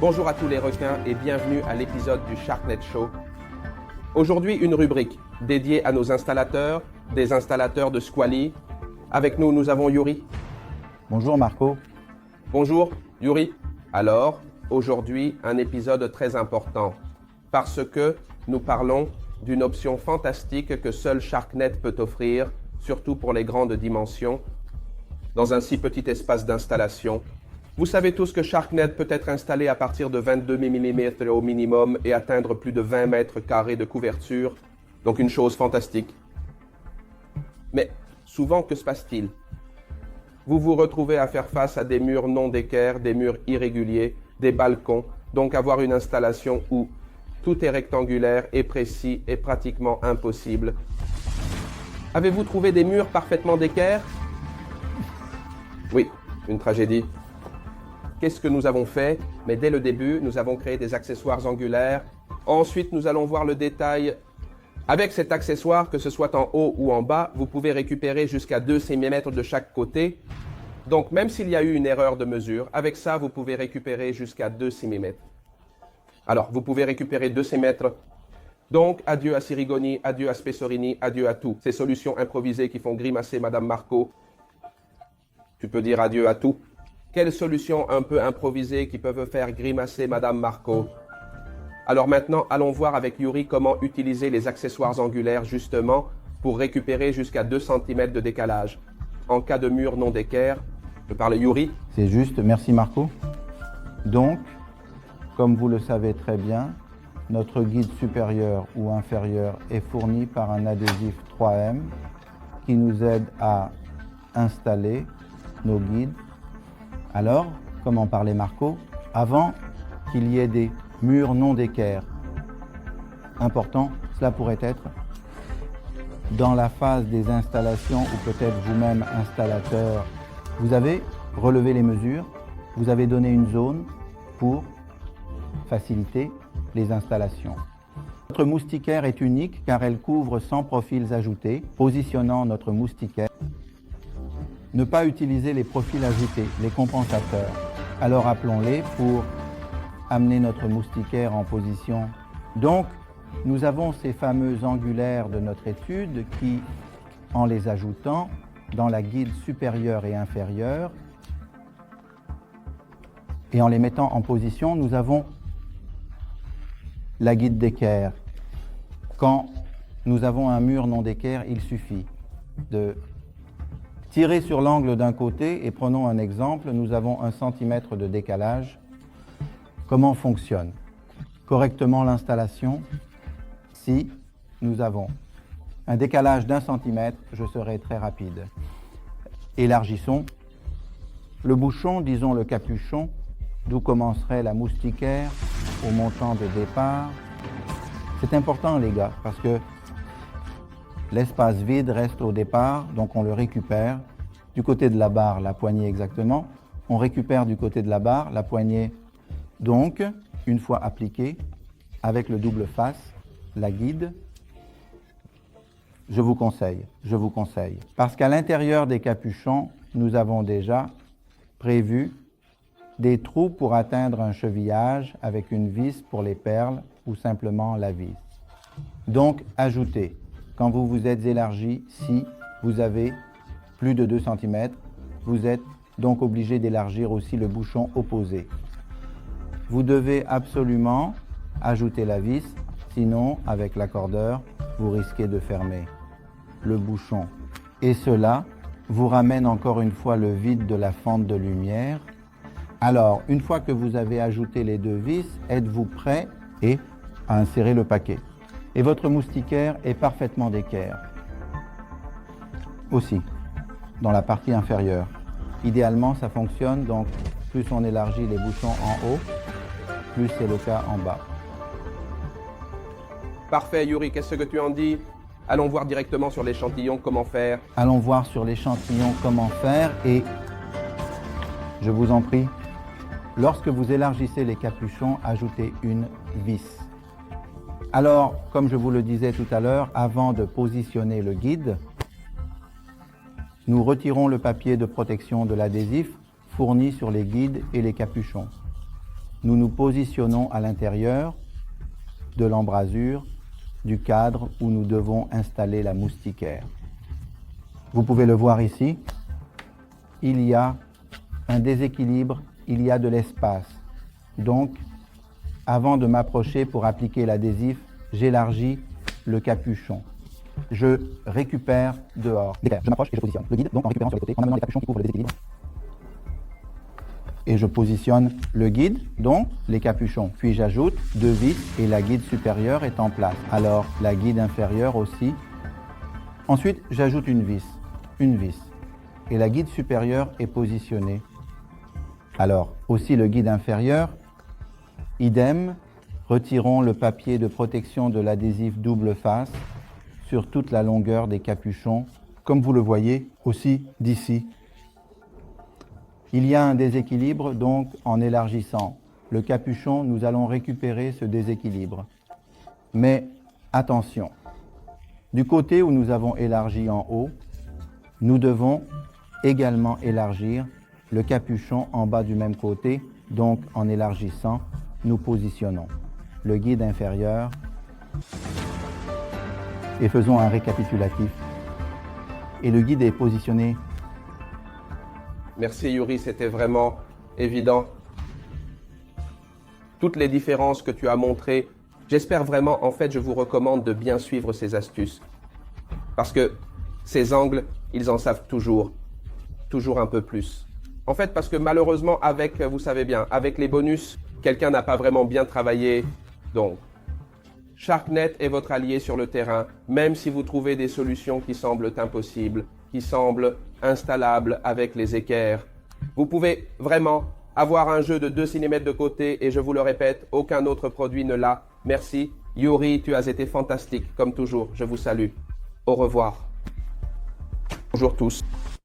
Bonjour à tous les requins et bienvenue à l'épisode du Sharknet Show. Aujourd'hui, une rubrique dédiée à nos installateurs, des installateurs de Squally. Avec nous, nous avons Yuri. Bonjour Marco. Bonjour Yuri. Alors, aujourd'hui, un épisode très important parce que nous parlons d'une option fantastique que seul Sharknet peut offrir, surtout pour les grandes dimensions, dans un si petit espace d'installation. Vous savez tous que Sharknet peut être installé à partir de 22 mm au minimum et atteindre plus de 20 mètres carrés de couverture, donc une chose fantastique. Mais souvent, que se passe-t-il? Vous vous retrouvez à faire face à des murs non d'équerre, des murs irréguliers, des balcons, donc avoir une installation où tout est rectangulaire et précis et pratiquement impossible. Avez-vous trouvé des murs parfaitement d'équerre? Oui, une tragédie. Qu'est-ce que nous avons fait? Mais dès le début, nous avons créé des accessoires angulaires. Ensuite, nous allons voir le détail. Avec cet accessoire, que ce soit en haut ou en bas, vous pouvez récupérer jusqu'à 2 cm de chaque côté. Donc, même s'il y a eu une erreur de mesure, avec ça, vous pouvez récupérer jusqu'à 2 cm. Alors, vous pouvez récupérer 2 cm. Donc, adieu à Sirigoni, adieu à Spessorini, adieu à tout. Ces solutions improvisées qui font grimacer Madame Marco. Tu peux dire adieu à tout. Quelles solutions un peu improvisées qui peuvent faire grimacer Madame Marco? Alors maintenant, allons voir avec Yuri comment utiliser les accessoires angulaires justement pour récupérer jusqu'à 2 cm de décalage. En cas de mur non d'équerre, je parle Yuri. C'est juste, merci Marco. Donc, comme vous le savez très bien, notre guide supérieur ou inférieur est fourni par un adhésif 3M qui nous aide à installer nos guides. Alors, comme en parlait Marco, avant qu'il y ait des murs non d'équerre, important, cela pourrait être dans la phase des installations ou peut-être vous-même installateur, vous avez relevé les mesures, vous avez donné une zone pour faciliter les installations. Notre moustiquaire est unique car elle couvre 100 profils ajoutés, positionnant notre moustiquaire. Ne pas utiliser les profils ajoutés, les compensateurs. Alors appelons-les pour amener notre moustiquaire en position. Donc, nous avons ces fameux angulaires de notre étude qui, en les ajoutant dans la guide supérieure et inférieure, et en les mettant en position, nous avons la guide d'équerre. Quand nous avons un mur non d'équerre, il suffit de tirer sur l'angle d'un côté et prenons un exemple, nous avons 1 cm de décalage. Comment fonctionne correctement l'installation? Si nous avons un décalage d'1 cm, je serai très rapide. Élargissons le bouchon, disons le capuchon, d'où commencerait la moustiquaire au montant de départ. C'est important les gars, parce que l'espace vide reste au départ, donc on le récupère du côté de la barre, la poignée exactement. On récupère du côté de la barre, la poignée. Donc, une fois appliquée, avec le double face, la guide, je vous conseille. Parce qu'à l'intérieur des capuchons, nous avons déjà prévu des trous pour atteindre un chevillage avec une vis pour les perles ou simplement la vis. Donc, ajoutez. Quand vous vous êtes élargi, si vous avez plus de 2 cm, vous êtes donc obligé d'élargir aussi le bouchon opposé. Vous devez absolument ajouter la vis, sinon avec l'accordeur, vous risquez de fermer le bouchon. Et cela vous ramène encore une fois le vide de la fente de lumière. Alors, une fois que vous avez ajouté les 2 vis, êtes-vous prêt à insérer le paquet? Et votre moustiquaire est parfaitement d'équerre. Aussi, dans la partie inférieure. Idéalement, ça fonctionne, donc plus on élargit les bouchons en haut, plus c'est le cas en bas. Parfait Yuri, qu'est-ce que tu en dis? Allons voir directement sur l'échantillon comment faire. Allons voir sur l'échantillon comment faire et, je vous en prie, lorsque vous élargissez les capuchons, ajoutez une vis. Alors, comme je vous le disais tout à l'heure, avant de positionner le guide, nous retirons le papier de protection de l'adhésif fourni sur les guides et les capuchons. nous nous positionnons à l'intérieur de l'embrasure du cadre où nous devons installer la moustiquaire. Vous pouvez le voir ici, il y a un déséquilibre, il y a de l'espace. Donc, avant de m'approcher pour appliquer l'adhésif, j'élargis le capuchon. Je récupère dehors. Je m'approche et je positionne le guide, donc en récupérant sur le côté, en amenant les capuchons qui couvrent le déséquilibre. Et je positionne le guide, donc les capuchons. Puis j'ajoute 2 vis et la guide supérieure est en place. Alors la guide inférieure aussi. Ensuite, j'ajoute une vis. Et la guide supérieure est positionnée. Alors, aussi le guide inférieur, idem, retirons le papier de protection de l'adhésif double face sur toute la longueur des capuchons, comme vous le voyez aussi d'ici. Il y a un déséquilibre, donc en élargissant le capuchon, nous allons récupérer ce déséquilibre. Mais attention, du côté où nous avons élargi en haut, nous devons également élargir le capuchon en bas du même côté, donc en élargissant, nous positionnons le guide inférieur et faisons un récapitulatif. Et le guide est positionné. Merci Yuri, c'était vraiment évident. Toutes les différences que tu as montrées, j'espère vraiment, en fait, je vous recommande de bien suivre ces astuces. Parce que ces angles, ils en savent toujours un peu plus. En fait, parce que malheureusement, avec, vous savez bien, avec les bonus, quelqu'un n'a pas vraiment bien travaillé. Donc, SharkNet est votre allié sur le terrain, même si vous trouvez des solutions qui semblent impossibles, qui semblent installables avec les équerres. Vous pouvez vraiment avoir un jeu de 2 cm de côté et je vous le répète, aucun autre produit ne l'a. Merci. Yuri, tu as été fantastique, comme toujours. Je vous salue. Au revoir. Bonjour tous.